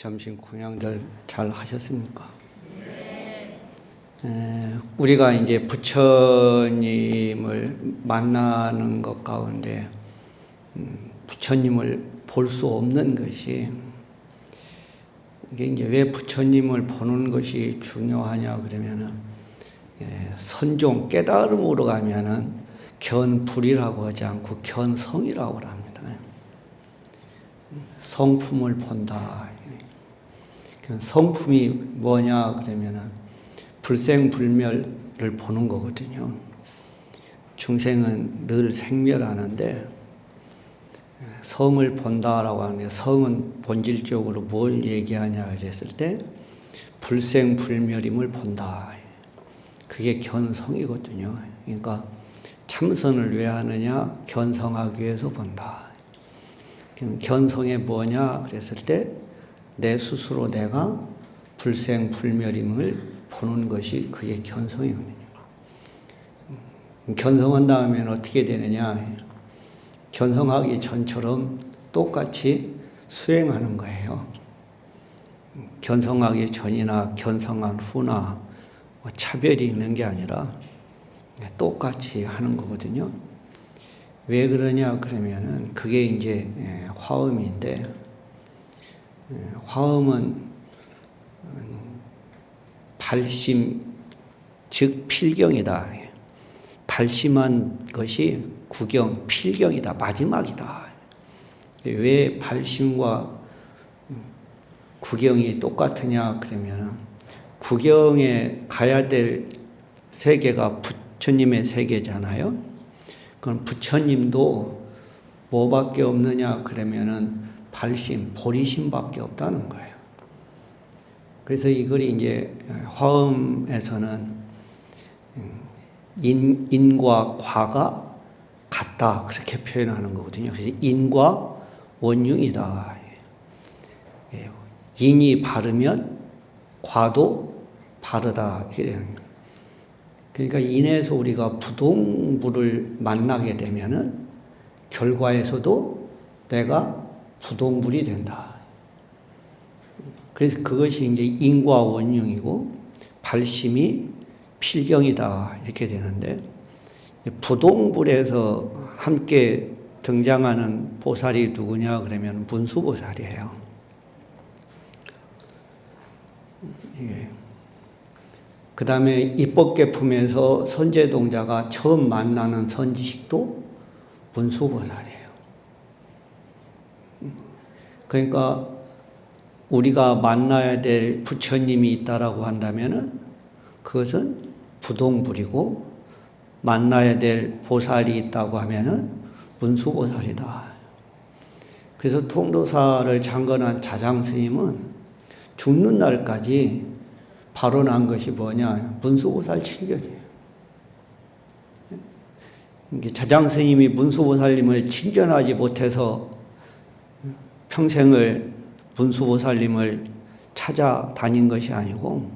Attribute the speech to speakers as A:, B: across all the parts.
A: 점심 공양들 잘 하셨습니까? 우리가 이제 부처님을 만나는 것 가운데 부처님을 볼 수 없는 것이, 이게 이제 왜 부처님을 보는 것이 중요하냐 그러면은, 선종 깨달음으로 가면은 견불이라고 하지 않고 견성이라고 합니다. 성품을 본다. 성품이 뭐냐 그러면은 불생불멸을 보는 거거든요. 중생은 늘 생멸하는데 성을 본다라고 하는데, 성은 본질적으로 뭘 얘기하냐 그랬을 때 불생불멸임을 본다. 그게 견성이거든요. 그러니까 참선을 왜 하느냐? 견성하기 위해서 본다. 견성이 뭐냐 그랬을 때 내 스스로 내가 불생불멸임을 보는 것이 그게 견성이거든요. 견성한 다음에는 어떻게 되느냐? 견성하기 전처럼 똑같이 수행하는 거예요. 견성하기 전이나 견성한 후나 차별이 있는 게 아니라 똑같이 하는 거거든요. 왜 그러냐 그러면은 그게 이제 화엄인데, 화엄은 발심 즉 필경이다. 발심한 것이 구경, 필경이다. 마지막이다. 왜 발심과 구경이 똑같으냐 그러면, 구경에 가야 될 세계가 부처님의 세계잖아요. 그럼 부처님도 뭐밖에 없느냐 그러면은 발심, 보리심밖에 없다는 거예요. 그래서 이걸 이제 화엄에서는 인과 과가 같다 그렇게 표현하는 거거든요. 그래서 인과 원흉이다. 인이 바르면 과도 바르다. 그러니까 인에서 우리가 부동불을 만나게 되면은 결과에서도 내가 부동불이 된다. 그래서 그것이 이제 인과 원흉이고 발심이 필경이다 이렇게 되는데, 부동불에서 함께 등장하는 보살이 누구냐 그러면 문수보살이에요. 그 다음에 입법계품에서 선제동자가 처음 만나는 선지식도 문수보살이에요. 그러니까 우리가 만나야 될 부처님이 있다라고 한다면은 그것은 부동불이고, 만나야 될 보살이 있다고 하면은 문수보살이다. 그래서 통도사를 창건한 자장스님은 죽는 날까지 발언한 것이 뭐냐? 문수보살 칭견이에요. 자장스님이 문수보살님을 칭견하지 못해서 평생을 문수보살님을 찾아다닌 것이 아니고,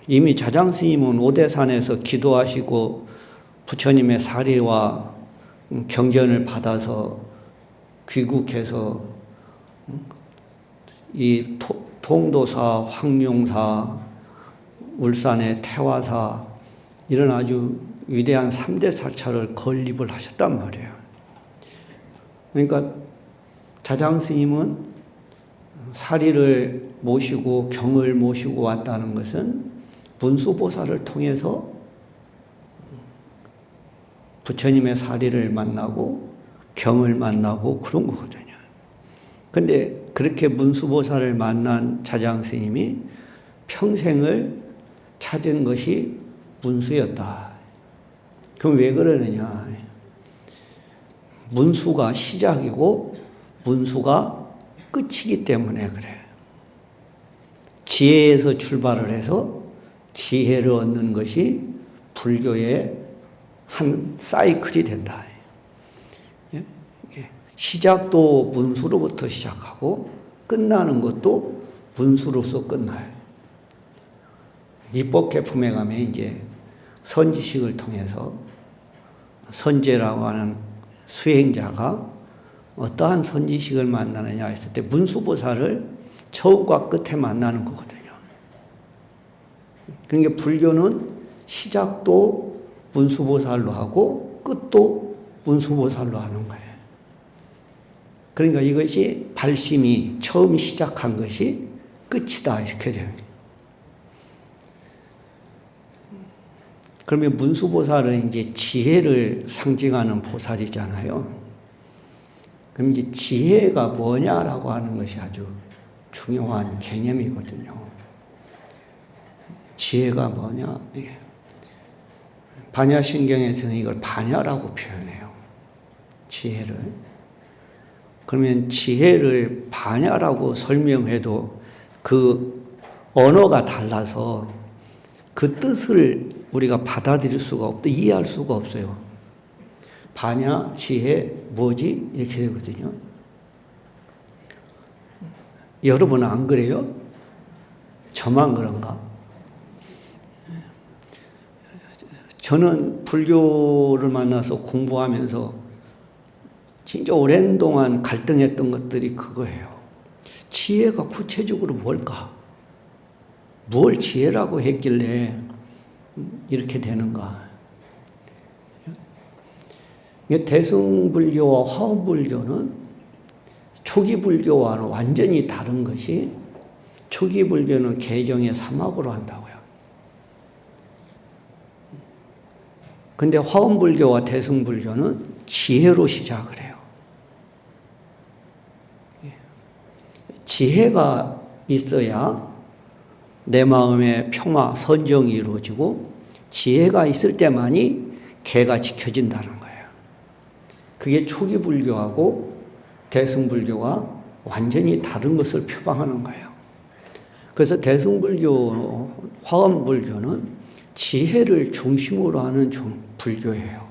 A: 이미 자장스님은 오대산에서 기도하시고 부처님의 사리와 경전을 받아서 귀국해서 이 통도사, 황룡사, 울산의 태화사 이런 아주 위대한 3대 사찰을 건립을 하셨단 말이에요. 그러니까 자장스님은 사리를 모시고 경을 모시고 왔다는 것은 문수보살을 통해서 부처님의 사리를 만나고 경을 만나고 그런 거거든요. 근데 그렇게 문수보살을 만난 자장스님이 평생을 찾은 것이 문수였다. 그럼 왜 그러느냐? 문수가 시작이고 문수가 끝이기 때문에 그래요. 지혜에서 출발을 해서 지혜를 얻는 것이 불교의 한 사이클이 된다. 시작도 문수로부터 시작하고 끝나는 것도 문수로서 끝나요. 입법계품에 가면 이제 선지식을 통해서 선제라고 하는 수행자가 어떠한 선지식을 만나느냐 했을 때 문수보살을 처음과 끝에 만나는 거거든요. 그러니까 불교는 시작도 문수보살로 하고 끝도 문수보살로 하는 거예요. 그러니까 이것이 발심이 처음 시작한 것이 끝이다 이렇게 돼요. 그러면 문수보살은 이제 지혜를 상징하는 보살이잖아요. 그럼 이제 지혜가 뭐냐라고 하는 것이 아주 중요한 개념이거든요. 지혜가 뭐냐? 반야신경에서는 이걸 반야라고 표현해요. 지혜를. 그러면 지혜를 반야라고 설명해도 그 언어가 달라서 그 뜻을 우리가 받아들일 수가 없다, 이해할 수가 없어요. 반야, 지혜, 뭐지? 이렇게 되거든요. 여러분은 안 그래요? 저만 그런가? 저는 불교를 만나서 공부하면서 진짜 오랜 동안 갈등했던 것들이 그거예요. 지혜가 구체적으로 뭘까? 뭘 지혜라고 했길래 이렇게 되는가? 대승불교와 화엄불교는 초기 불교와는 완전히 다른 것이, 초기 불교는 개정의 사막으로 한다고요. 근데 화엄불교와 대승불교는 지혜로 시작을 해요. 지혜가 있어야 내 마음의 평화, 선정이 이루어지고 지혜가 있을 때만이 개가 지켜진다는 거예요. 그게 초기 불교하고 대승불교가 완전히 다른 것을 표방하는 거예요. 그래서 대승불교, 화엄불교는 지혜를 중심으로 하는 불교예요.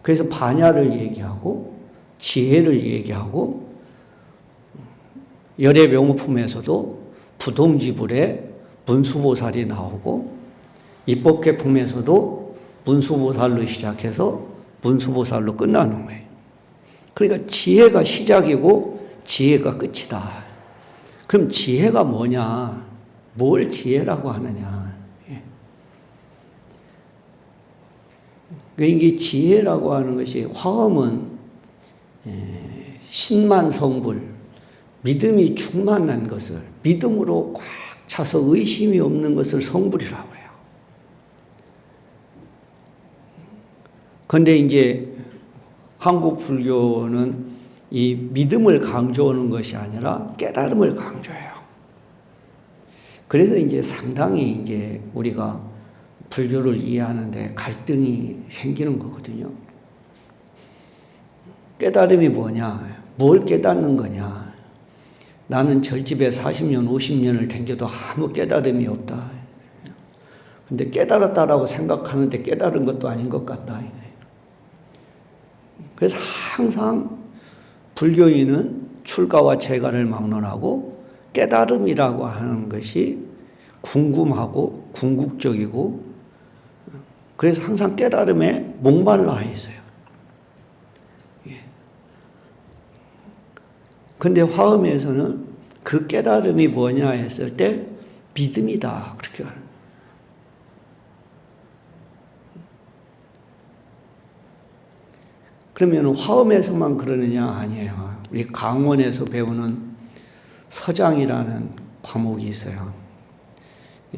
A: 그래서 반야를 얘기하고 지혜를 얘기하고, 열애명품에서도 부동지불에 문수보살이 나오고, 입법계품에서도 문수보살로 시작해서 문수보살로 끝나는 거예요. 그러니까 지혜가 시작이고 지혜가 끝이다. 그럼 지혜가 뭐냐? 뭘 지혜라고 하느냐? 이게 지혜라고 하는 것이, 화엄은 신만성불, 믿음이 충만한 것을, 믿음으로 꽉 차서 의심이 없는 것을 성불이라고 해요. 그런데 이제 한국 불교는 이 믿음을 강조하는 것이 아니라 깨달음을 강조해요. 그래서 이제 상당히 이제 우리가 불교를 이해하는데 갈등이 생기는 거거든요. 깨달음이 뭐냐? 뭘 깨닫는 거냐? 나는 절집에 40년, 50년을 댕겨도 아무 깨달음이 없다. 근데 깨달았다라고 생각하는데 깨달은 것도 아닌 것 같다. 그래서 항상 불교인은 출가와 재가를 막론하고 깨달음이라고 하는 것이 궁금하고 궁극적이고, 그래서 항상 깨달음에 목말라 있어요. 그런데 화엄에서는 그 깨달음이 뭐냐 했을 때 믿음이다, 그렇게 하는 거예요. 그러면 화엄에서만 그러느냐? 아니에요. 우리 강원에서 배우는 서장이라는 과목이 있어요.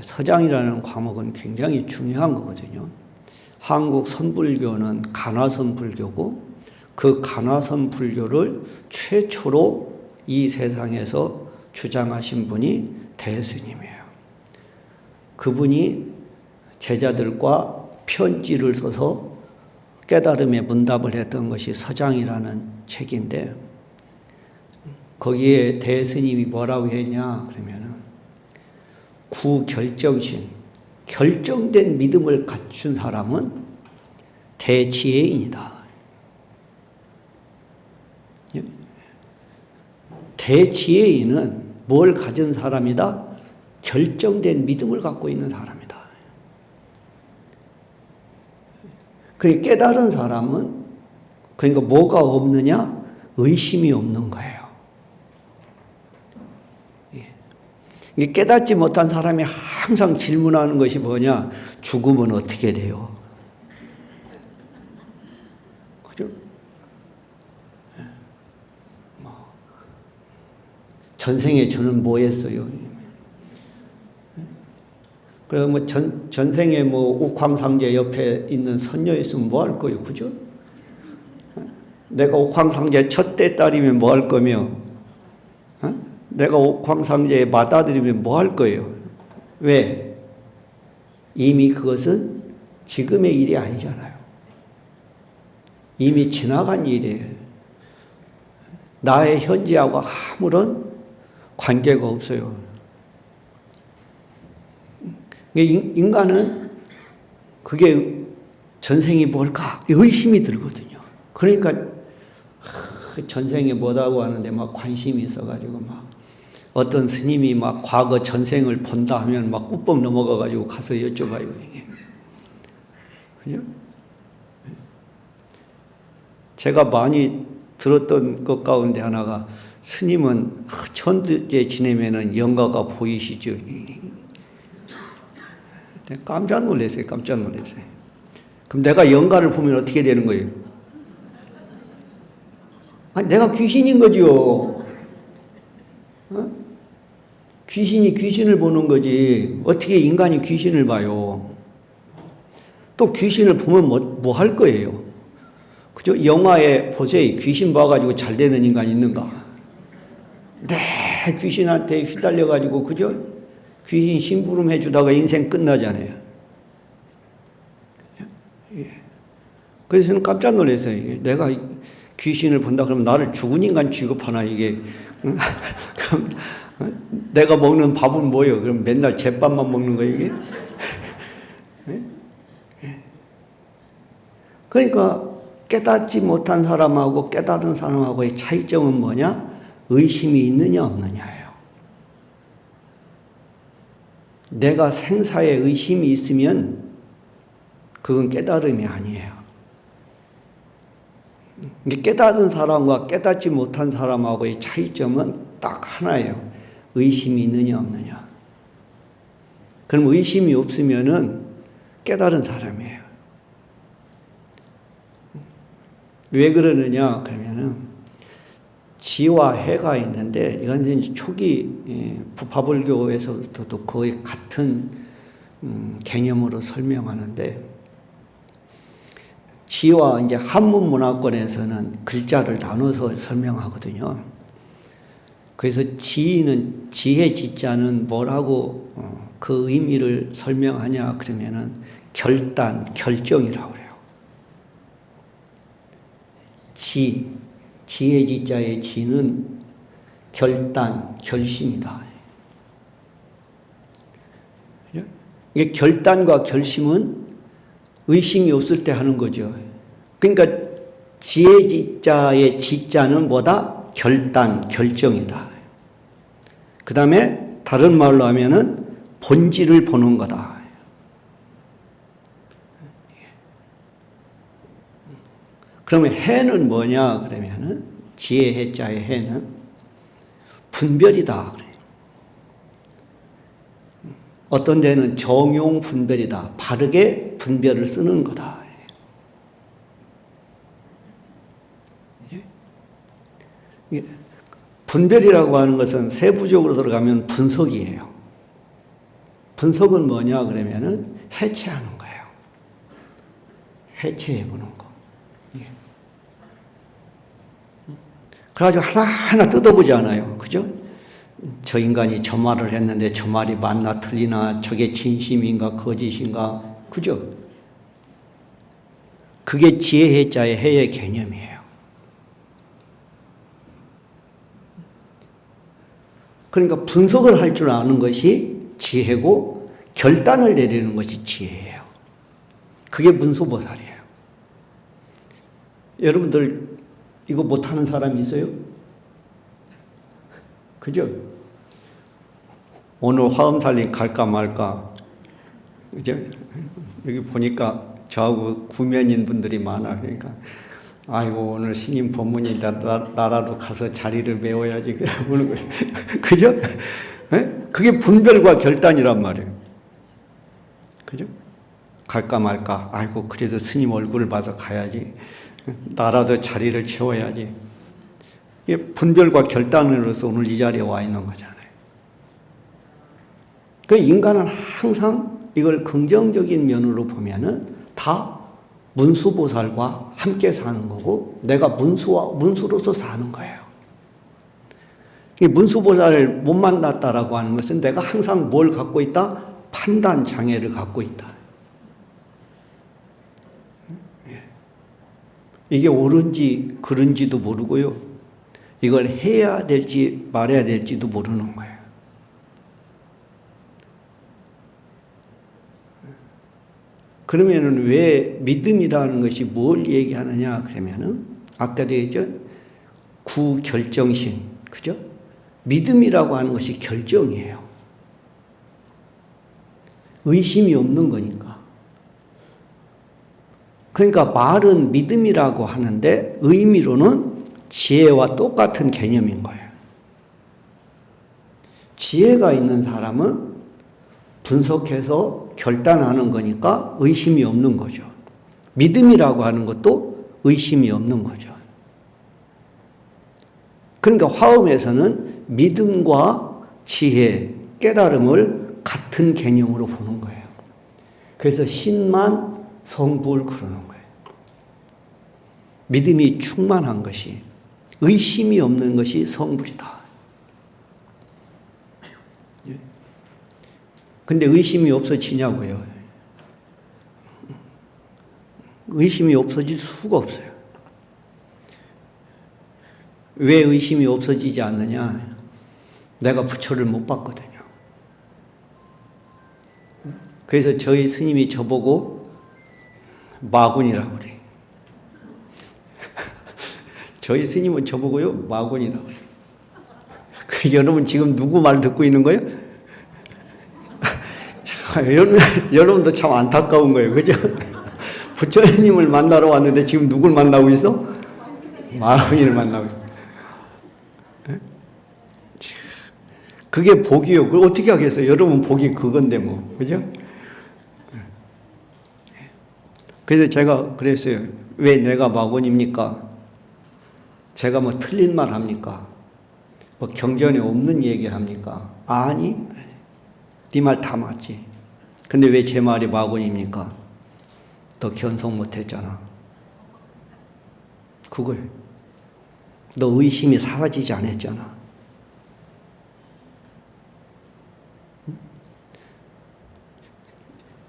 A: 서장이라는 과목은 굉장히 중요한 거거든요. 한국 선불교는 간화선 불교고, 그 간화선 불교를 최초로 이 세상에서 주장하신 분이 대스님이에요. 그분이 제자들과 편지를 써서 깨달음의 문답을 했던 것이 서장이라는 책인데, 거기에 대스님이 뭐라고 했냐 그러면은, 구결정신, 결정된 믿음을 갖춘 사람은 대지혜인이다. 대지혜인은 뭘 가진 사람이다? 결정된 믿음을 갖고 있는 사람이다. 그러니까 깨달은 사람은, 그러니까 뭐가 없느냐? 의심이 없는 거예요. 이게 깨닫지 못한 사람이 항상 질문하는 것이 뭐냐? 죽으면 어떻게 돼요? 그죠? 전생에 저는 뭐 했어요? 그럼 뭐 전생에 뭐 옥황상제 옆에 있는 선녀였으면 뭐 할 거예요? 그죠? 내가 옥황상제 첫째 딸이면 뭐 할 거며, 내가 옥황상제의 맏아들이면 뭐 할 거예요? 왜? 이미 그것은 지금의 일이 아니잖아요. 이미 지나간 일이에요. 나의 현재하고 아무런 관계가 없어요. 인간은 그게 전생이 뭘까? 의심이 들거든요. 그러니까 전생에 뭐라고 하는데 막 관심이 있어가지고 막 어떤 스님이 막 과거 전생을 본다 하면 막 꾹뻑 넘어가가지고 가서 여쭤봐요. 이게. 그죠? 제가 많이 들었던 것 가운데 하나가 스님은 천주에 지내면은 영가가 보이시죠? 깜짝 놀랐어요. 깜짝 놀랐어요. 그럼 내가 영가를 보면 어떻게 되는 거예요? 아니, 내가 귀신인 거죠. 귀신이 귀신을 보는 거지. 어떻게 인간이 귀신을 봐요? 또 귀신을 보면 뭐 할 거예요? 그죠? 영화에 보세요. 귀신 봐가지고 잘 되는 인간 있는가? 네, 귀신한테 휘달려가지고, 그죠? 귀신 심부름 해주다가 인생 끝나잖아요. 그래서 저는 깜짝 놀랐어요. 내가 귀신을 본다 그러면 나를 죽은 인간 취급하나, 이게. 그럼 내가 먹는 밥은 뭐예요? 그럼 맨날 잿밥만 먹는 거예요, 이게? 그러니까 깨닫지 못한 사람하고 깨달은 사람하고의 차이점은 뭐냐? 의심이 있느냐 없느냐예요. 내가 생사에 의심이 있으면 그건 깨달음이 아니에요. 깨닫은 사람과 깨닫지 못한 사람하고의 차이점은 딱 하나예요. 의심이 있느냐 없느냐. 그럼 의심이 없으면은 깨달은 사람이에요. 왜 그러느냐 그러면은 지와 해가 있는데 이건 이제 초기 부파불교에서부터도 거의 같은 개념으로 설명하는데, 지와 이제 한문 문화권에서는 글자를 나눠서 설명하거든요. 그래서 지는 지혜 지자는 뭐라고 그 의미를 설명하냐 그러면은 결단, 결정이라고 그래요. 지혜 지자의 지는 결단, 결심이다. 이게 결단과 결심은 의심이 없을 때 하는 거죠. 그러니까 지혜 지자의 지자는 뭐다? 결단, 결정이다. 그 다음에 다른 말로 하면은 본질을 보는 거다. 그러면 해는 뭐냐 그러면은 지혜 해자의 해는 분별이다 그래요. 어떤 데는 정용 분별이다. 바르게 분별을 쓰는 거다. 분별이라고 하는 것은 세부적으로 들어가면 분석이에요. 분석은 뭐냐 그러면은 해체하는 거예요. 해체해 보는 거. 그래가지고 하나하나 뜯어보지 않아요. 그죠? 저 인간이 저 말을 했는데 저 말이 맞나 틀리나, 저게 진심인가 거짓인가, 그죠? 그게 지혜해자의 해의 개념이에요. 그러니까 분석을 할 줄 아는 것이 지혜고 결단을 내리는 것이 지혜예요. 그게 문수보살이에요. 여러분들 이거 못하는 사람이 있어요? 그죠? 오늘 화엄살림 갈까 말까. 이제 여기 보니까 저하고 구면인 분들이 많아. 그러니까 아이고 오늘 스님 법문이다. 나라도 가서 자리를 메워야지. 그러는 거예요. 그죠? 네? 그게 분별과 결단이란 말이에요. 그죠? 갈까 말까. 아이고, 그래도 스님 얼굴을 봐서 가야지. 나라도 자리를 채워야지. 이게 분별과 결단으로서 오늘 이 자리에 와 있는 거잖아요. 그 인간은 항상 이걸 긍정적인 면으로 보면은 다 문수보살과 함께 사는 거고, 내가 문수로서 사는 거예요. 문수보살을 못 만났다라고 하는 것은 내가 항상 뭘 갖고 있다? 판단 장애를 갖고 있다. 이게 옳은지 그른지도 모르고요. 이걸 해야 될지 말해야 될지도 모르는 거예요. 그러면은 왜 믿음이라는 것이 뭘 얘기하느냐 그러면은 아까도 얘기했죠. 구결정신, 그죠? 믿음이라고 하는 것이 결정이에요. 의심이 없는 거니까. 그러니까 말은 믿음이라고 하는데 의미로는 지혜와 똑같은 개념인 거예요. 지혜가 있는 사람은 분석해서 결단하는 거니까 의심이 없는 거죠. 믿음이라고 하는 것도 의심이 없는 거죠. 그러니까 화엄에서는 믿음과 지혜, 깨달음을 같은 개념으로 보는 거예요. 그래서 신만 성불 그러는 거예요. 믿음이 충만한 것이, 의심이 없는 것이 성불이다. 근데 의심이 없어지냐고요? 의심이 없어질 수가 없어요. 왜 의심이 없어지지 않느냐? 내가 부처를 못 봤거든요. 그래서 저희 스님이 저보고 마군이라고 그래요. 저희 스님은 저보고요, 마군이라고 그래요. 여러분 지금 누구 말 듣고 있는 거예요? 여러분도 참 안타까운 거예요. 그죠? 부처님을 만나러 왔는데 지금 누굴 만나고 있어? 마군이를 만나고 있어. 그게 복이요. 그걸 어떻게 하겠어요? 여러분 복이 그건데 뭐. 그죠? 그래서 제가 그랬어요. 왜 내가 마군입니까? 제가 뭐 틀린 말 합니까? 뭐 경전에 없는 얘기를 합니까? 아니, 네 말 다 맞지. 근데 왜 제 말이 마군입니까? 너 견성 못했잖아. 그걸. 너 의심이 사라지지 않았잖아.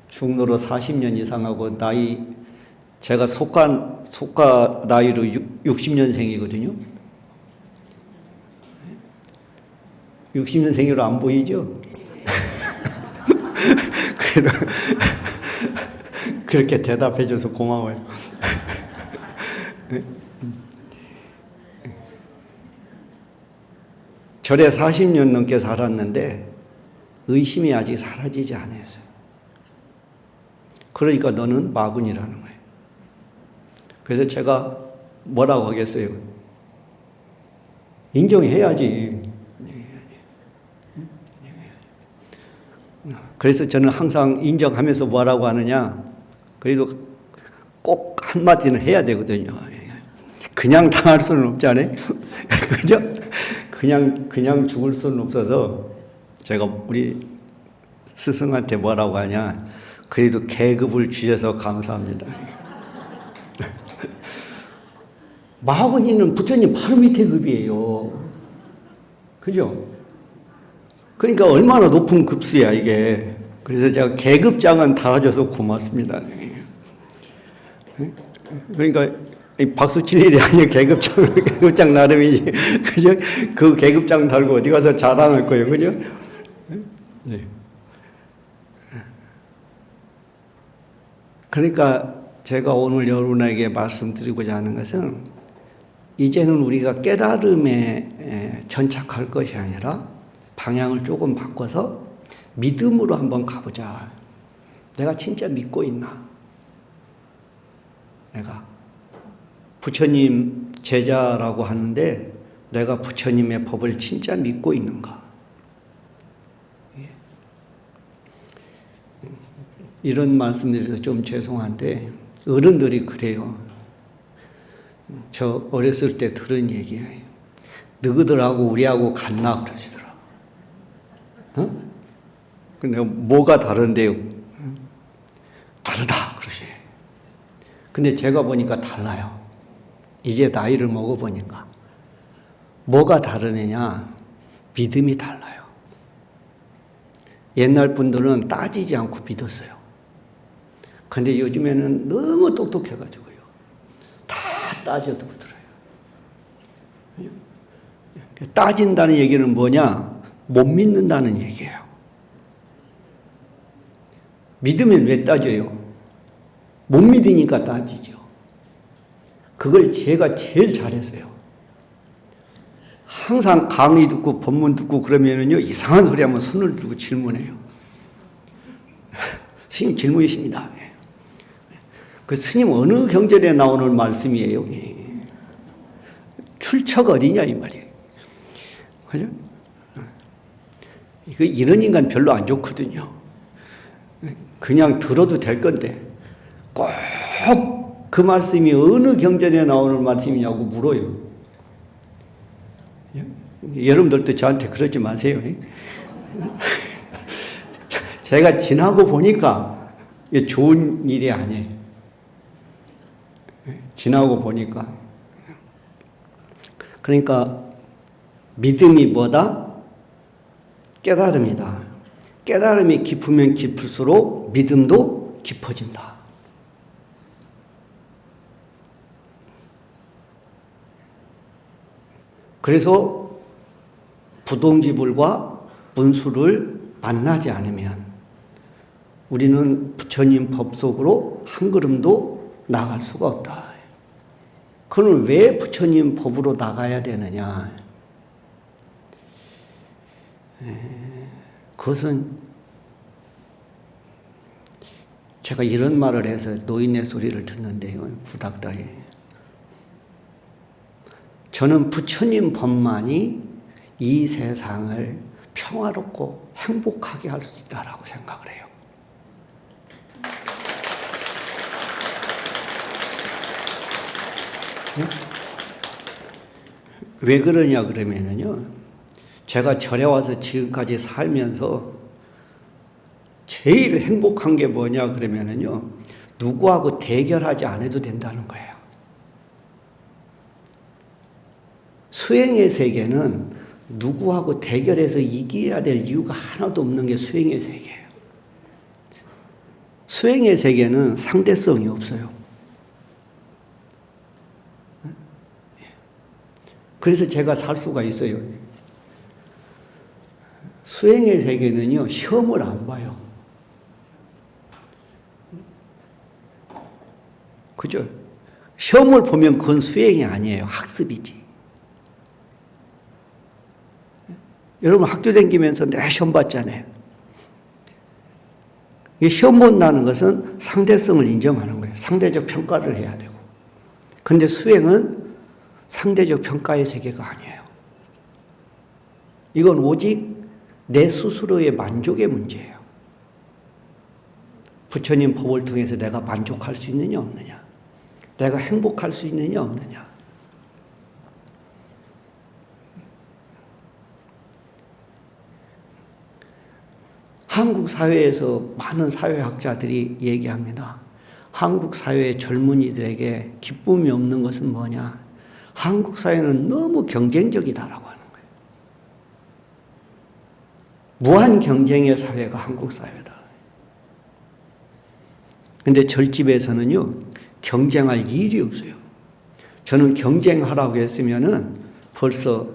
A: 중로로 40년 이상 하고 제가 속가 나이로 60년생이거든요. 60년생으로 안 보이죠? 그래도 그렇게 대답해줘서 고마워요. 절에 40년 넘게 살았는데 의심이 아직 사라지지 않았어요. 그러니까 너는 마군이라는 거예요. 그래서 제가 뭐라고 하겠어요? 인정해야지. 그래서 저는 항상 인정하면서 뭐라고 하느냐? 그래도 꼭 한마디는 해야 되거든요. 그냥 당할 수는 없잖아요. 그죠? 그냥 죽을 수는 없어서 제가 우리 스승한테 뭐라고 하냐? 그래도 계급을 주셔서 감사합니다. 마군이는 부처님 바로 밑에 급이에요. 그죠? 그러니까 얼마나 높은 급수야 이게. 그래서 제가 계급장은 달아줘서 고맙습니다. 그러니까 박수 칠 일이 아니에요. 계급장 나름이지. 그죠? 그 계급장 달고 어디 가서 자랑할 거예요. 그죠? 네. 그러니까 제가 오늘 여러분에게 말씀드리고자 하는 것은 이제는 우리가 깨달음에 전착할 것이 아니라 방향을 조금 바꿔서 믿음으로 한번 가보자. 내가 진짜 믿고 있나? 내가 부처님 제자라고 하는데 내가 부처님의 법을 진짜 믿고 있는가? 이런 말씀드려서 좀 죄송한데 어른들이 그래요. 저 어렸을 때 들은 얘기예요. 너희들하고 우리하고 같나 그러시더라고. 근데 뭐가 다른데요? 다르다 그러시. 근데 제가 보니까 달라요. 이제 나이를 먹어보니까 뭐가 다르느냐? 믿음이 달라요. 옛날 분들은 따지지 않고 믿었어요. 근데 요즘에는 너무 똑똑해가지고요. 다 따져도 들어요. 따진다는 얘기는 뭐냐? 못 믿는다는 얘기예요. 믿으면 왜 따져요? 못 믿으니까 따지죠. 그걸 제가 제일 잘했어요. 항상 강의 듣고 법문 듣고 그러면은요, 이상한 소리 하면 손을 들고 질문해요. 스님 질문이십니다. 그 스님 어느 경전에 나오는 말씀이에요? 출처가 어디냐 이 말이에요. 그죠? 이런 인간 별로 안 좋거든요. 그냥 들어도 될 건데 꼭 그 말씀이 어느 경전에 나오는 말씀이냐고 물어요. 여러분들도 저한테 그러지 마세요. 제가 지나고 보니까 좋은 일이 아니에요. 지나고 보니까. 그러니까 믿음이 뭐다? 깨달음이다. 깨달음이 깊으면 깊을수록 믿음도 깊어진다. 그래서 부동지불과 문수를 만나지 않으면 우리는 부처님 법 속으로 한 걸음도 나갈 수가 없다. 그는 왜 부처님 법으로 나가야 되느냐? 그것은 제가 이런 말을 해서 노인의 소리를 듣는데요. 부닥다리. 저는 부처님 법만이 이 세상을 평화롭고 행복하게 할 수 있다라고 생각을 해요. 왜 그러냐 그러면은요, 제가 절에 와서 지금까지 살면서 제일 행복한 게 뭐냐 그러면은요, 누구하고 대결하지 않아도 된다는 거예요. 수행의 세계는 누구하고 대결해서 이겨야 될 이유가 하나도 없는 게 수행의 세계예요. 수행의 세계는 상대성이 없어요. 그래서 제가 살 수가 있어요. 수행의 세계는요, 시험을 안 봐요. 그죠? 시험을 보면 그건 수행이 아니에요. 학습이지. 여러분 학교 다니면서 내 시험 봤잖아요. 시험 본다는 것은 상대성을 인정하는 거예요. 상대적 평가를 해야 되고. 그런데 수행은 상대적 평가의 세계가 아니에요. 이건 오직 내 스스로의 만족의 문제예요. 부처님 법을 통해서 내가 만족할 수 있느냐 없느냐, 내가 행복할 수 있느냐 없느냐. 한국 사회에서 많은 사회학자들이 얘기합니다. 한국 사회의 젊은이들에게 기쁨이 없는 것은 뭐냐? 한국 사회는 너무 경쟁적이다라고 하는 거예요. 무한 경쟁의 사회가 한국 사회다. 근데 절집에서는요, 경쟁할 일이 없어요. 저는 경쟁하라고 했으면은 벌써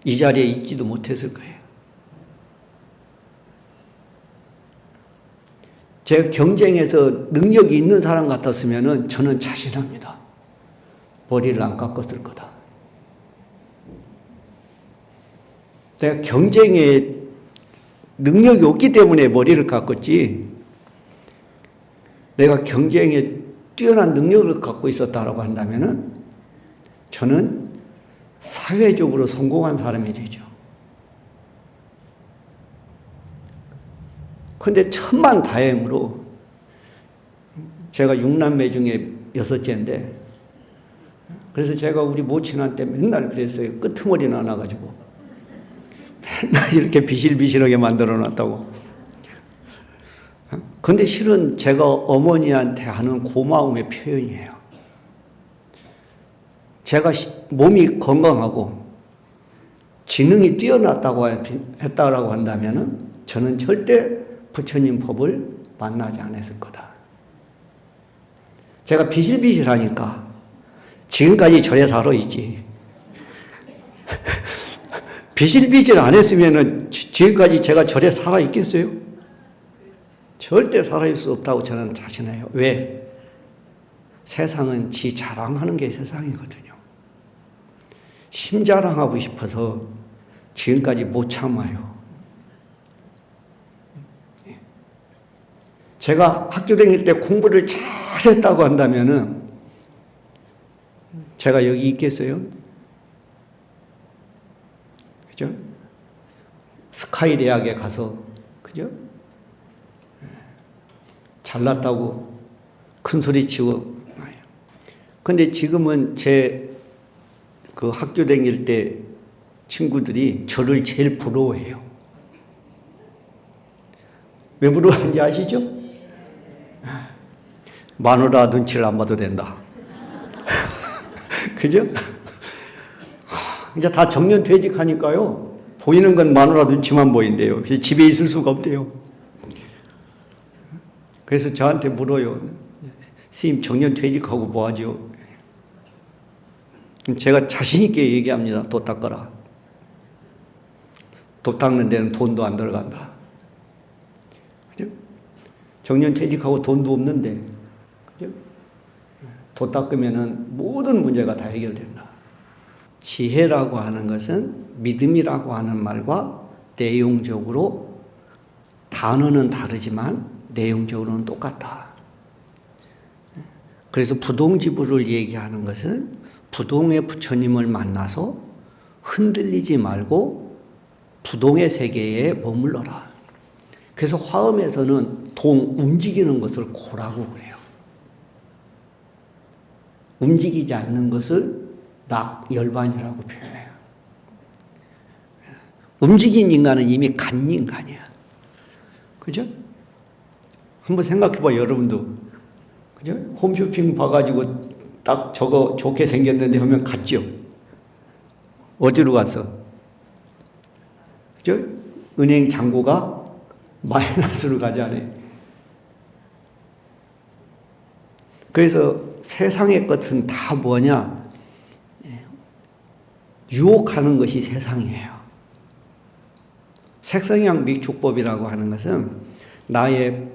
A: 이 자리에 있지도 못했을 거예요. 제가 경쟁에서 능력이 있는 사람 같았으면은 저는 자신합니다. 머리를 안 깎았을 거다. 내가 경쟁에 능력이 없기 때문에 머리를 깎았지, 내가 경쟁에 뛰어난 능력을 갖고 있었다라고 한다면은 저는 사회적으로 성공한 사람이 되죠. 근데 천만다행으로 제가 6남매 중에 6째인데, 그래서 제가 우리 모친한테 맨날 그랬어요. 끄트머리 나눠가지고 맨날 이렇게 비실비실하게 만들어 놨다고. 근데 실은 제가 어머니한테 하는 고마움의 표현이에요. 제가 몸이 건강하고 지능이 뛰어났다고 했다라고 한다면은 저는 절대 부처님 법을 만나지 않았을 거다. 제가 비실비실하니까 지금까지 절에 살아 있지. 비실비실 안 했으면은 지금까지 제가 절에 살아 있겠어요? 절대 살아있을 수 없다고 저는 자신해요. 왜? 세상은 지 자랑하는 게 세상이거든요. 심자랑하고 싶어서 지금까지 못 참아요. 제가 학교 다닐 때 공부를 잘했다고 한다면은 제가 여기 있겠어요? 그죠? 스카이 대학에 가서, 그죠? 잘났다고 큰 소리 치고. 근데 지금은 제 그 학교 다닐 때 친구들이 저를 제일 부러워해요. 왜 부러워하는지 아시죠? 마누라 눈치를 안 봐도 된다. 그죠? 이제 다 정년 퇴직하니까요. 보이는 건 마누라 눈치만 보인대요. 그래서 집에 있을 수가 없대요. 그래서 저한테 물어요. 스님 정년 퇴직하고 뭐 하죠? 제가 자신 있게 얘기합니다. 도 닦아라. 도 닦는 데는 돈도 안 들어간다. 그죠? 정년 퇴직하고 돈도 없는데, 그죠? 도 닦으면은 모든 문제가 다 해결된다. 지혜라고 하는 것은 믿음이라고 하는 말과 내용적으로 단어는 다르지만 내용적으로는 똑같다. 그래서 부동지부를 얘기하는 것은 부동의 부처님을 만나서 흔들리지 말고 부동의 세계에 머물러라. 그래서 화엄에서는 움직이는 것을 고라고 그래요. 움직이지 않는 것을 열반이라고 표현해요. 움직인 인간은 이미 간 인간이야. 그죠? 한번 생각해봐, 여러분도. 그죠? 홈쇼핑 봐가지고 딱 저거 좋게 생겼는데 하면 갔죠? 어디로 갔어? 그죠? 은행 잔고가 마이너스로 가잖아요. 그래서 세상의 것은 다 뭐냐? 유혹하는 것이 세상이에요. 색성향 미축법이라고 하는 것은 나의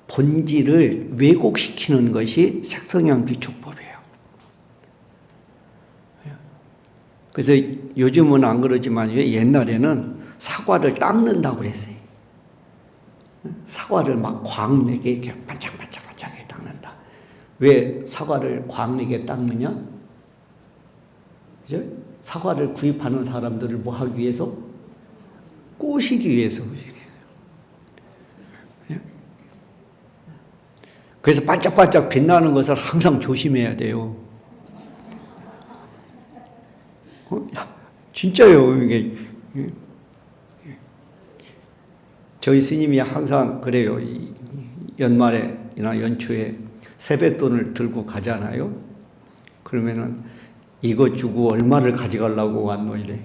A: 본질을 왜곡시키는 것이 색성향 비축법이에요. 그래서 요즘은 안 그러지만 옛날에는 사과를 닦는다고 그랬어요. 사과를 막 광내게 이렇게 반짝반짝반짝하게 닦는다. 왜 사과를 광내게 닦느냐? 그죠? 사과를 구입하는 사람들을 뭐 하기 위해서? 꼬시기 위해서. 그래서 반짝반짝 빛나는 것을 항상 조심해야 돼요. 진짜요, 이게. 저희 스님이 항상 그래요. 연말에나 연초에 세뱃돈을 들고 가잖아요. 그러면은 이거 주고 얼마를 가져가려고 왔노 이래.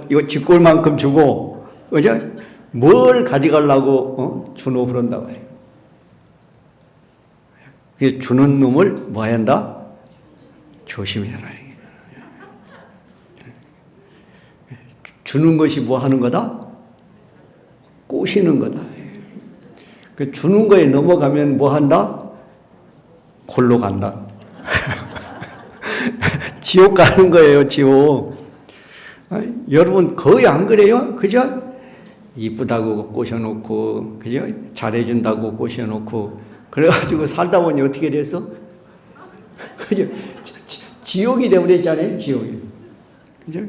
A: 이거 쥐꼴만큼 주고, 그죠? 뭘 가져가려고 주노 그런다고 해요. 주는 놈을 뭐 해야 한다? 조심해라. 주는 것이 뭐 하는 거다? 꼬시는 거다. 주는 거에 넘어가면 뭐 한다? 골로 간다. 지옥 가는 거예요, 지옥. 여러분 거의 안 그래요? 그죠? 이쁘다고 꼬셔놓고, 그죠? 잘해준다고 꼬셔놓고, 그래가지고 살다 보니 어떻게 됐어? 그죠? 지옥이 되어버렸잖아요, 지옥이. 그죠?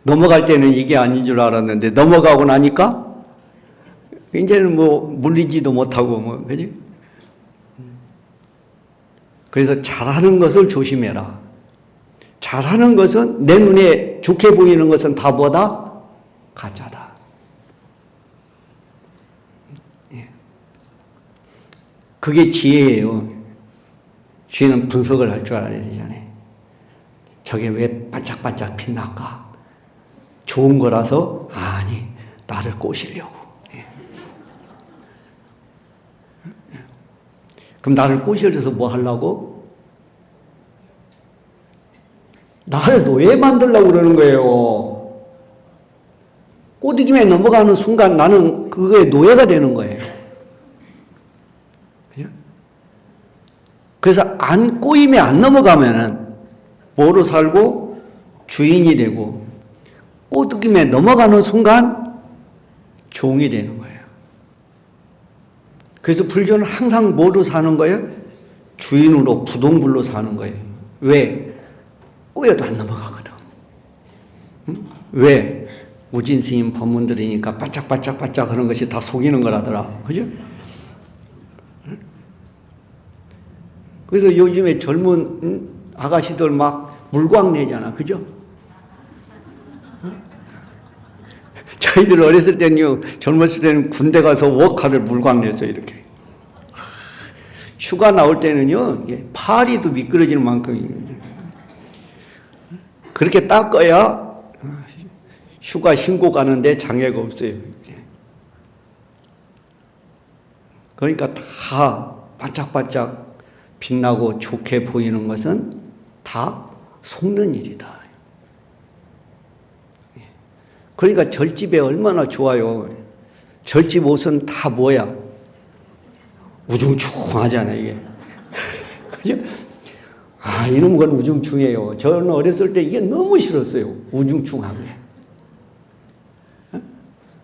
A: 넘어갈 때는 이게 아닌 줄 알았는데 넘어가고 나니까 이제는 뭐 물리지도 못하고 뭐 그지? 그래서 잘하는 것을 조심해라. 잘하는 것은 내 눈에 좋게 보이는 것은 다 뭐다? 가짜다. 그게 지혜예요. 지혜는 분석을 할 줄 알아야 되잖아요. 저게 왜 반짝반짝 빛날까? 좋은 거라서? 아니, 나를 꼬시려고. 그럼 나를 꼬시려서 뭐 하려고? 나를 노예 만들려고 그러는 거예요. 꼬드김에 넘어가는 순간 나는 그거에 노예가 되는 거예요. 그래서 안 꼬임에 안 넘어가면은 뭐로 살고 주인이 되고 꼬드김에 넘어가는 순간 종이 되는 거예요. 그래서 불교는 항상 뭐로 사는 거예요? 주인으로 부동불로 사는 거예요. 왜? 꼬여도 안 넘어가거든. 왜? 우진 스님 법문 들으니까 바짝바짝바짝 하는 것이 다 속이는 거라더라. 그죠? 그래서 요즘에 젊은 아가씨들 막 물광 내잖아. 그죠? 저희들 어렸을 때는요, 젊었을 때는 군대 가서 워카를 물광 내서 이렇게. 휴가 나올 때는요, 파리도 미끄러지는 만큼 그렇게 닦아야 휴가 신고 가는데 장애가 없어요. 그러니까 다 반짝반짝 빛나고 좋게 보이는 것은 다 속는 일이다. 그러니까 절집에 얼마나 좋아요. 절집 옷은 다 뭐야? 우중충하잖아요, 이게. 그죠? 아, 이런 건 우중충해요. 저는 어렸을 때 이게 너무 싫었어요. 우중충한 게.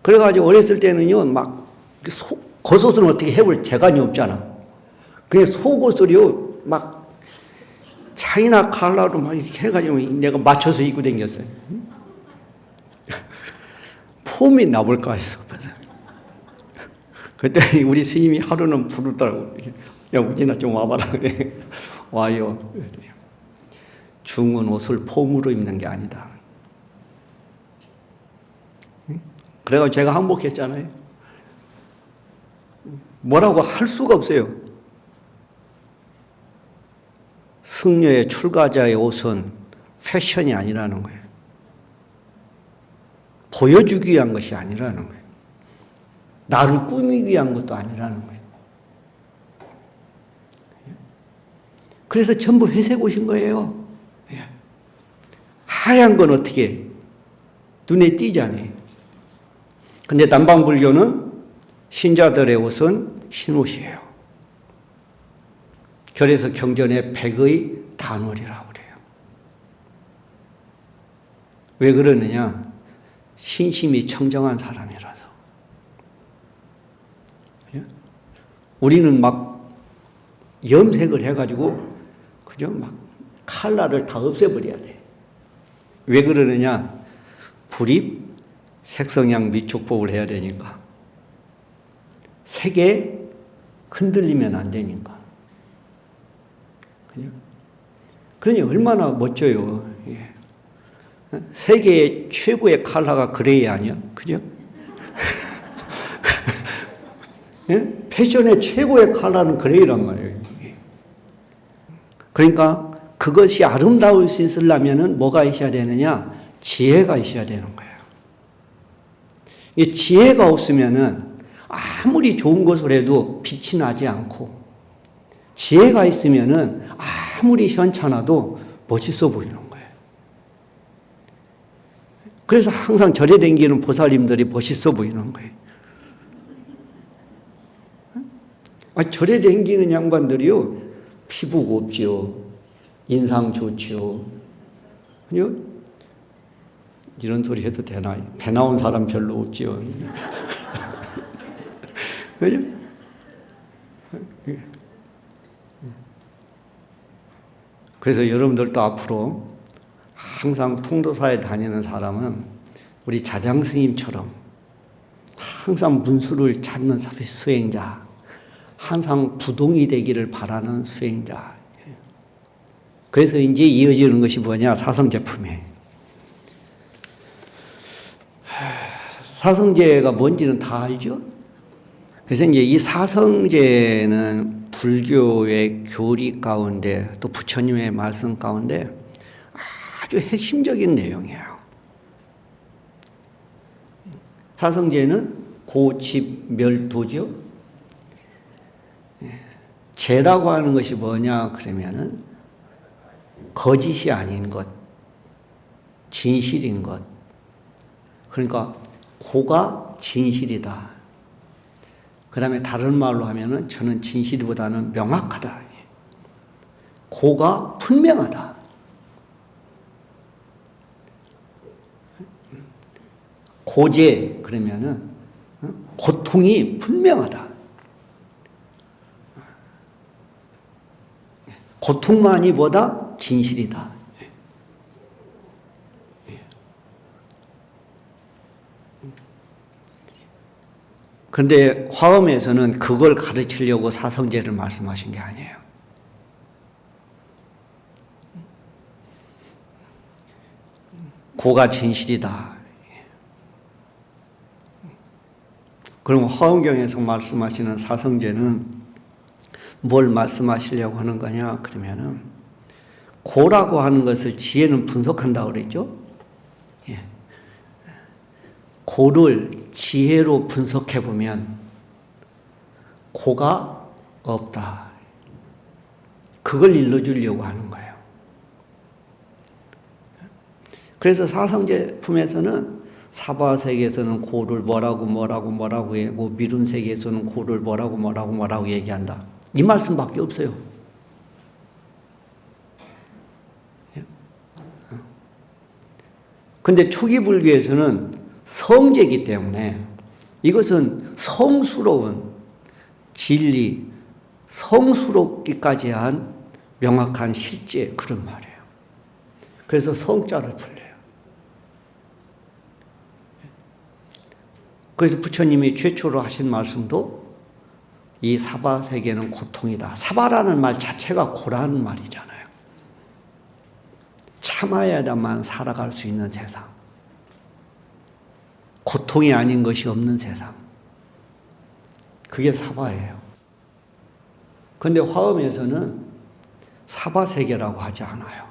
A: 그래가지고 어렸을 때는요, 막, 겉옷은 어떻게 해볼 재간이 없잖아. 그냥 속옷을요, 막, 차이나 칼라로 막 이렇게 해가지고 내가 맞춰서 입고 다녔어요. 폼이 나볼까 했어. 그때 우리 스님이 하루는 부르더라고. 야, 우진아 좀 와봐라. 와요. 중은 옷을 폼으로 입는 게 아니다. 그래가지고 제가 항복했잖아요. 뭐라고 할 수가 없어요. 승려의 출가자의 옷은 패션이 아니라는 거예요. 보여주기 위한 것이 아니라는 거예요. 나를 꾸미기 위한 것도 아니라는 거예요. 그래서 전부 회색 옷인 거예요. 하얀 건 어떻게 눈에 띄잖아요. 근데 남방불교는 신자들의 옷은 흰옷이에요. 그래서 경전에 백의 단월이라고 그래요. 왜 그러느냐? 신심이 청정한 사람이라서. 우리는 막 염색을 해가지고, 그죠? 막 칼라를 다 없애버려야 돼. 왜 그러느냐? 불입, 색성향, 미축법을 해야 되니까. 색에 흔들리면 안 되니까. 그러니 얼마나 멋져요. 예. 세계의 최고의 컬러가 그레이 아니야? 그죠? 예? 패션의 최고의 컬러는 그레이란 말이에요. 그러니까 그것이 아름다울 수 있으려면 뭐가 있어야 되느냐? 지혜가 있어야 되는 거예요. 이 지혜가 없으면은 아무리 좋은 것을 해도 빛이 나지 않고, 지혜가 있으면은 아무리 현찮아도 멋있어 보이는 거예요. 그래서 항상 절에 다니는 보살님들이 멋있어 보이는 거예요. 절에 다니는 양반들이요, 피부 곱지요, 인상 좋지요. 이런 소리 해도 되나? 배 나온 사람 별로 없지요. 그죠? 그래서 여러분들도 앞으로 항상 통도사에 다니는 사람은 우리 자장 스님처럼 항상 문수를 찾는 수행자, 항상 부동이 되기를 바라는 수행자. 그래서 이제 이어지는 것이 뭐냐? 사성제품이에요. 사성제가 뭔지는 다 알죠? 그래서 이제 이 사성제는 불교의 교리 가운데 또 부처님의 말씀 가운데 아주 핵심적인 내용이에요. 사성제는 고집멸도죠. 제라고 하는 것이 뭐냐 그러면은 거짓이 아닌 것, 진실인 것. 그러니까 고가 진실이다. 그 다음에 다른 말로 하면은 저는 진실보다는 명확하다. 고가 분명하다. 고제 그러면은 고통이 분명하다. 고통만이 보다 진실이다. 그런데 화엄에서는 그걸 가르치려고 사성제를 말씀하신 게 아니에요. 고가 진실이다. 그럼 화엄경에서 말씀하시는 사성제는 뭘 말씀하시려고 하는 거냐 그러면은 고라고 하는 것을 지혜는 분석한다고 그랬죠. 예. 고를 지혜로 분석해 보면 고가 없다. 그걸 일러주려고 하는 거예요. 그래서 사성제품에서는 사바세계에서는 고를 뭐라고 하고 미룬 세계에서는 고를 뭐라고 얘기한다. 이 말씀밖에 없어요. 근데 초기 불교에서는 성제이기 때문에 이것은 성스러운 진리, 성스럽기까지 한 명확한 실제 그런 말이에요. 그래서 성자를 불려요. 그래서 부처님이 최초로 하신 말씀도 이 사바세계는 고통이다. 사바라는 말 자체가 고라는 말이잖아요. 참아야만 살아갈 수 있는 세상. 고통이 아닌 것이 없는 세상. 그게 사바예요. 그런데 화엄에서는 사바세계라고 하지 않아요.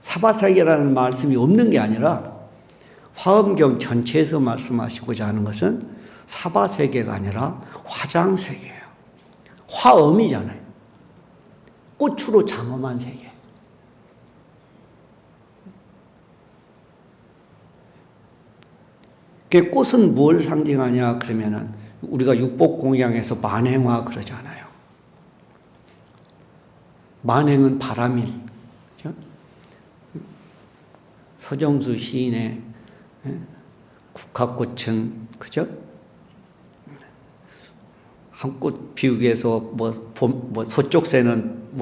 A: 사바세계라는 말씀이 없는 게 아니라 화엄경 전체에서 말씀하시고자 하는 것은 사바세계가 아니라 화장세계예요. 화엄이잖아요. 꽃으로 장엄한 세계. 그 꽃은 뭘 상징하냐 그러면은 우리가 육복공양에서 만행화 그러잖아요. 만행은 바람일. 그렇죠? 서정수 시인의 국화꽃은 그죠? 한 꽃 피우기 위해서 소쪽새는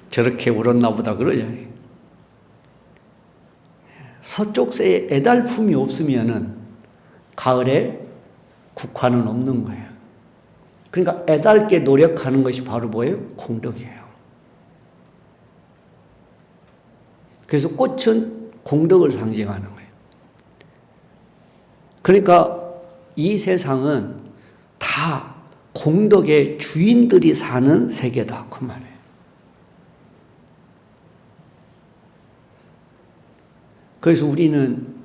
A: 저렇게 울었나 보다 그러죠. 서쪽새의 애달품이 없으면은 가을에 국화는 없는 거예요. 그러니까 애달게 노력하는 것이 바로 뭐예요? 공덕이에요. 그래서 꽃은 공덕을 상징하는 거예요. 그러니까 이 세상은 다 공덕의 주인들이 사는 세계다. 그 말이에요. 그래서 우리는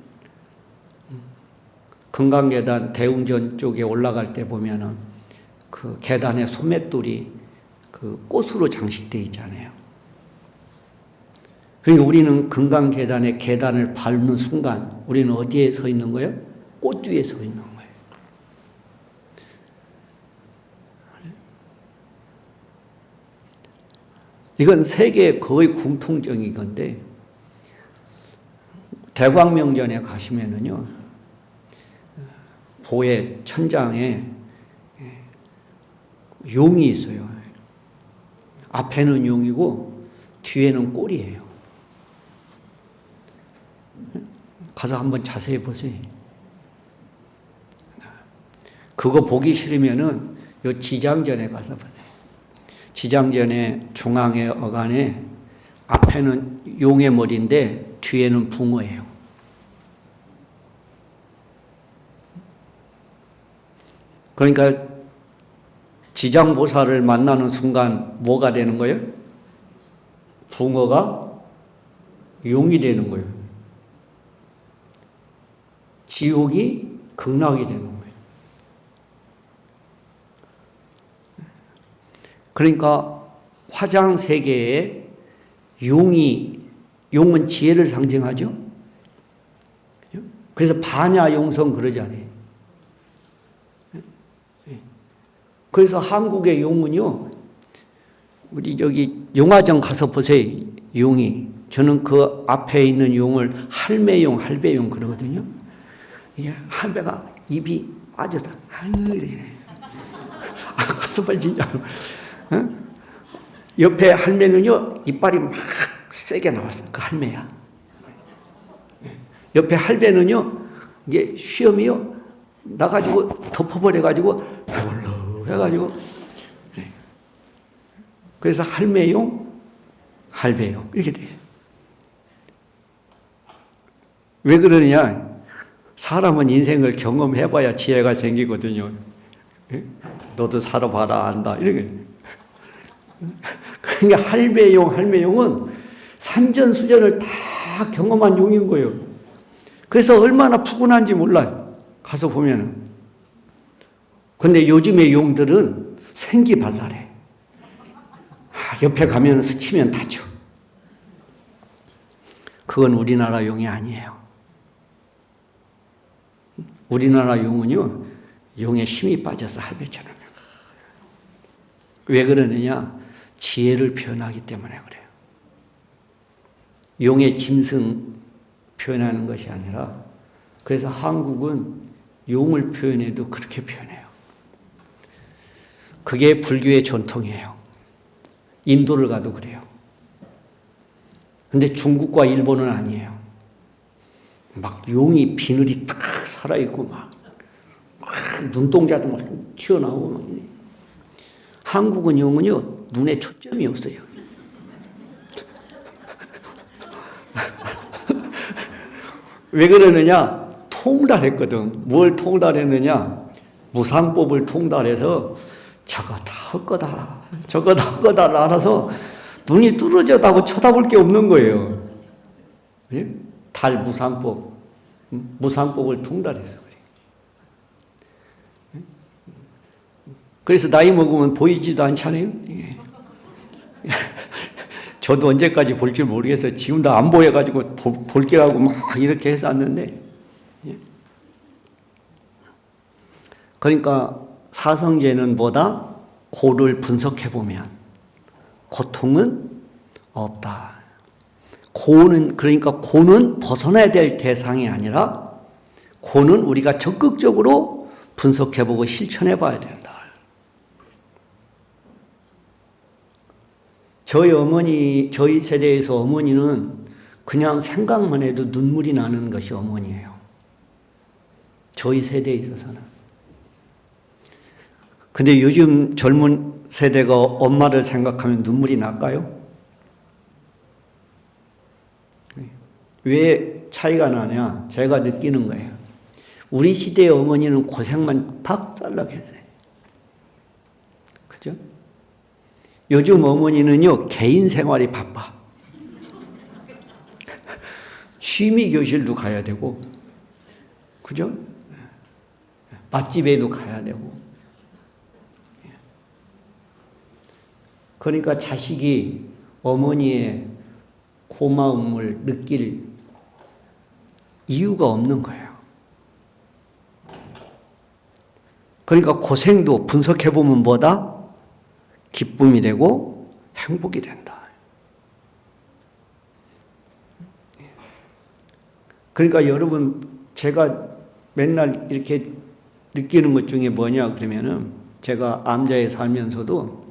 A: 금강계단 대웅전 쪽에 올라갈 때 보면은 그 계단에 소맷돌이 그 꽃으로 장식되어 있잖아요. 그러니까 우리는 금강계단의 계단을 밟는 순간 우리는 어디에 서 있는 거예요? 꽃 위에 서 있는 거예요. 이건 세계의 거의 공통적인 건데 대광명전에 가시면은요 보의 천장에 용이 있어요. 앞에는 용이고 뒤에는 꼴이에요. 가서 한번 자세히 보세요. 그거 보기 싫으면은 요 지장전에 가서 보세요. 지장전의 중앙의 어간에 앞에는 용의 머리인데 뒤에는 붕어예요. 그러니까 지장보살을 만나는 순간 뭐가 되는 거예요? 붕어가 용이 되는 거예요. 지옥이 극락이 되는 거예요. 그러니까 화장 세계에 용은 지혜를 상징하죠. 그래서 반야용성 그러잖아요. 그래서 한국의 용은요, 우리 저기 용화정 가서 보세요. 용이. 저는 그 앞에 있는 용을 할매용, 할배용 그러거든요. 이게 할배가 입이 빠져서, 가서 봐, 진짜. 옆에 할매는요, 이빨이 막 세게 나왔어요. 그 할매야. 옆에 할배는요, 이게 시험이요, 나가지고 덮어버려가지고, 해가지고, 그래서 할매용, 할배용, 이렇게 돼 있어요. 왜 그러느냐? 사람은 인생을 경험해봐야 지혜가 생기거든요. 너도 살아봐라, 안다. 이렇게. 그러니까 할매용은 산전수전을 다 경험한 용인 거예요. 그래서 얼마나 푸근한지 몰라요. 가서 보면은. 근데 요즘의 용들은 생기발랄해. 옆에 가면 스치면 다쳐. 그건 우리나라 용이 아니에요. 우리나라 용은요, 용에 힘이 빠져서 할배처럼. 왜 그러느냐? 지혜를 표현하기 때문에 그래요. 용의 짐승 표현하는 것이 아니라, 그래서 한국은 용을 표현해도 그렇게 표현해요. 그게 불교의 전통이에요. 인도를 가도 그래요. 근데 중국과 일본은 아니에요. 막 용이 비늘이 딱 살아있고 막 눈동자도 막 튀어나오고 막. 한국은 용은요, 눈에 초점이 없어요. 왜 그러느냐? 통달했거든. 뭘 통달했느냐? 무상법을 통달해서 저거 다 헛거다, 저거 다 헛거다를 알아서 눈이 뚫어져다고 쳐다볼 게 없는 거예요. 예? 달무상법, 무상법을 통달해서 그래요. 그래서 나이 먹으면 보이지도 않잖아요. 저도 언제까지 볼 줄 모르겠어요. 지금도 안 보여가지고 볼게라고 막 이렇게 했었는데. 그러니까 사성제는 뭐다? 고를 분석해보면 고통은 없다. 그러니까 고는 벗어나야 될 대상이 아니라 고는 우리가 적극적으로 분석해보고 실천해봐야 된다. 저희 세대에서 어머니는 그냥 생각만 해도 눈물이 나는 것이 어머니예요. 저희 세대에 있어서는. 근데 요즘 젊은 세대가 엄마를 생각하면 눈물이 날까요? 왜 차이가 나냐? 제가 느끼는 거예요. 우리 시대의 어머니는 고생만 박살나게 했어요. 그죠? 요즘 어머니는요, 개인 생활이 바빠. 취미 교실도 가야 되고, 그죠? 맛집에도 가야 되고. 그러니까 자식이 어머니의 고마움을 느낄 이유가 없는 거예요. 그러니까 고생도 분석해보면 뭐다? 기쁨이 되고 행복이 된다. 그러니까 여러분, 제가 맨날 이렇게 느끼는 것 중에 뭐냐 그러면은, 제가 암자에 살면서도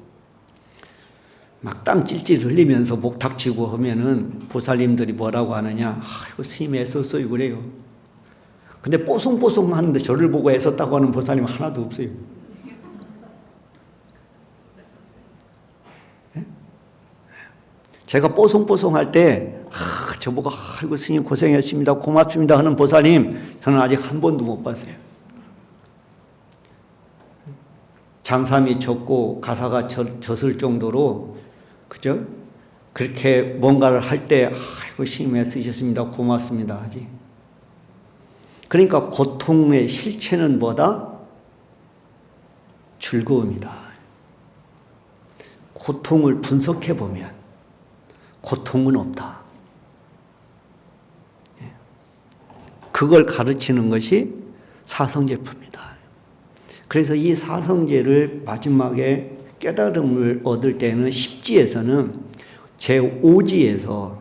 A: 막 땀 찔찔 흘리면서 목 닥치고 하면은 보살님들이 뭐라고 하느냐? 아이고 스님 애썼어요 그래요. 근데 뽀송뽀송 하는데 저를 보고 애썼다고 하는 보살님 하나도 없어요. 제가 뽀송뽀송 할 때 저보고 아이고 스님 고생했습니다 고맙습니다 하는 보살님 저는 아직 한 번도 못 봤어요. 장삼이 젖고 가사가 젖을 정도로 그죠? 그렇게 뭔가를 할 때 아이고 스님 애쓰셨습니다 고맙습니다 하지. 그러니까 고통의 실체는 뭐다? 즐거움이다. 고통을 분석해 보면 고통은 없다. 그걸 가르치는 것이 사성제품이다. 그래서 이 사성제를 마지막에 깨달음을 얻을 때는 십지에서는 제5지에서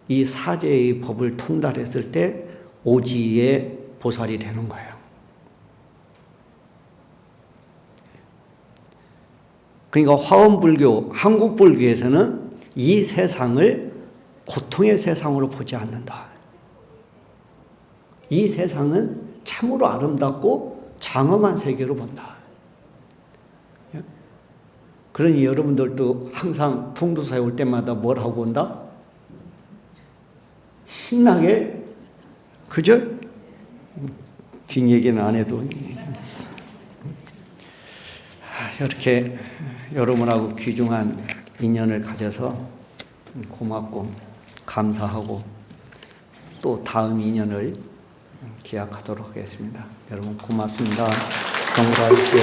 A: 이 사제의 법을 통달했을 때 오지의 보살이 되는 거예요. 그러니까 화엄불교, 한국불교에서는 이 세상을 고통의 세상으로 보지 않는다. 이 세상은 참으로 아름답고 장엄한 세계로 본다. 그러니 여러분들도 항상 통도사에 올 때마다 뭘 하고 온다? 신나게, 그죠? 뒷얘기는 안 해도. 이렇게 여러분하고 귀중한 인연을 가져서 고맙고 감사하고 또 다음 인연을 기약하도록 하겠습니다. 여러분 고맙습니다. 성불하십시오.